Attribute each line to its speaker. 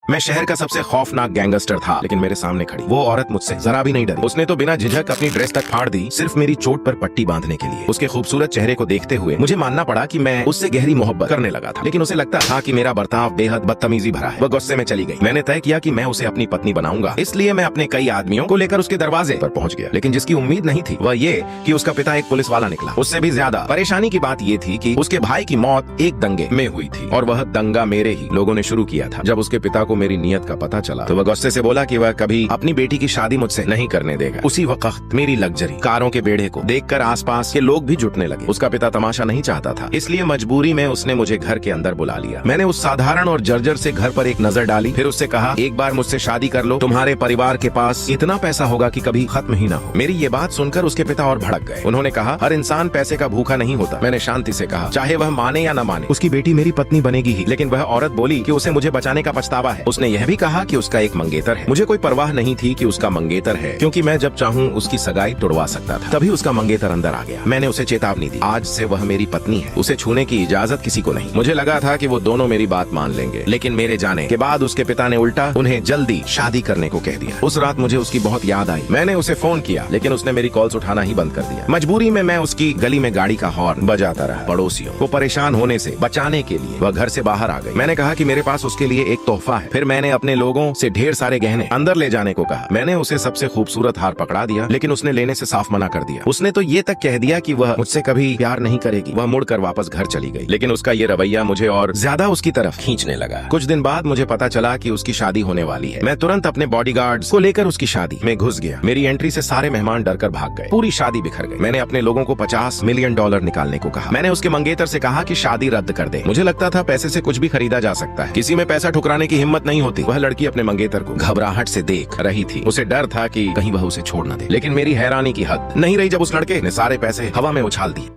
Speaker 1: मैं शहर का सबसे खौफनाक गैंगस्टर था, लेकिन मेरे सामने खड़ी वो औरत मुझसे जरा भी नहीं डरी। उसने तो बिना झिझक अपनी ड्रेस तक फाड़ दी, सिर्फ मेरी चोट पर पट्टी बांधने के लिए। उसके खूबसूरत चेहरे को देखते हुए मुझे मानना पड़ा कि मैं उससे गहरी मोहब्बत करने लगा था, लेकिन उसे लगता था कि मेरा बर्ताव बेहद बदतमीजी भरा है। वह गुस्से में चली गई। मैंने तय किया कि मैं उसे अपनी पत्नी बनाऊंगा, इसलिए मैं अपने कई आदमियों को लेकर उसके दरवाजे पर पहुंच गया। लेकिन जिसकी उम्मीद नहीं थी वह ये कि उसका पिता एक पुलिस वाला निकला। उससे भी ज्यादा परेशानी की बात ये थी कि उसके भाई की मौत एक दंगे में हुई थी, और वह दंगा मेरे ही लोगों ने शुरू किया था। जब उसके पिता को मेरी नीयत का पता चला तो वह गुस्से से बोला कि वह कभी अपनी बेटी की शादी मुझसे नहीं करने देगा। उसी वक्त मेरी लग्जरी कारों के बेड़े को देखकर आसपास के लोग भी जुटने लगे। उसका पिता तमाशा नहीं चाहता था, इसलिए मजबूरी में उसने मुझे घर के अंदर बुला लिया। मैंने उस साधारण और जर्जर से घर पर एक नजर डाली, फिर उससे कहा, एक बार मुझसे शादी कर लो, तुम्हारे परिवार के पास इतना पैसा होगा कि कभी खत्म ही ना हो। मेरी ये बात सुनकर उसके पिता और भड़क गए। उन्होंने कहा, हर इंसान पैसे का भूखा नहीं होता। मैंने शांति से कहा, चाहे वह माने या न माने, उसकी बेटी मेरी पत्नी बनेगी ही। लेकिन वह औरत बोली कि उसे मुझे बचाने का पछतावा है। उसने यह भी कहा कि उसका एक मंगेतर है। मुझे कोई परवाह नहीं थी कि उसका मंगेतर है, क्योंकि मैं जब चाहूँ उसकी सगाई तुड़वा सकता था। तभी उसका मंगेतर अंदर आ गया। मैंने उसे चेतावनी दी, आज से वह मेरी पत्नी है, उसे छूने की इजाजत किसी को नहीं। मुझे लगा था कि वो दोनों मेरी बात मान लेंगे, लेकिन मेरे जाने के बाद उसके पिता ने उल्टा उन्हें जल्दी शादी करने को कह दिया। उस रात मुझे उसकी बहुत याद आई। मैंने उसे फोन किया, लेकिन उसने मेरी कॉल्स उठाना ही बंद कर दिया। मजबूरी में मैं उसकी गली में गाड़ी का हॉर्न बजाता रहा। पड़ोसियों को परेशान होने से बचाने के लिए वह घर से बाहर आ गई। मैंने कहा कि मेरे पास उसके लिए एक तोहफा है। फिर मैंने अपने लोगों से ढेर सारे गहने अंदर ले जाने को कहा। मैंने उसे सबसे खूबसूरत हार पकड़ा दिया, लेकिन उसने लेने से साफ मना कर दिया। उसने तो ये तक कह दिया कि वह मुझसे कभी प्यार नहीं करेगी। वह मुड़कर वापस घर चली गई, लेकिन उसका ये रवैया मुझे और ज्यादा उसकी तरफ खींचने लगा। कुछ दिन बाद मुझे पता चला कि उसकी शादी होने वाली है। मैं तुरंत अपने बॉडीगार्ड्स को लेकर उसकी शादी में घुस गया। मेरी एंट्री से सारे मेहमान डरकर भाग गए। पूरी शादी बिखर गई। मैंने अपने लोगों को $50 मिलियन निकालने को कहा। मैंने उसके मंगेतर से कहा कि शादी रद्द कर दे। मुझे लगता था पैसे से कुछ भी खरीदा जा सकता है, किसी में पैसा ठुकराने की हिम्मत नहीं होती। वह लड़की अपने मंगेतर को घबराहट से देख रही थी। उसे डर था कि कहीं वह उसे छोड़ न दे, लेकिन मेरी हैरानी की हद नहीं रही जब उस लड़के ने सारे पैसे हवा में उछाल दिए।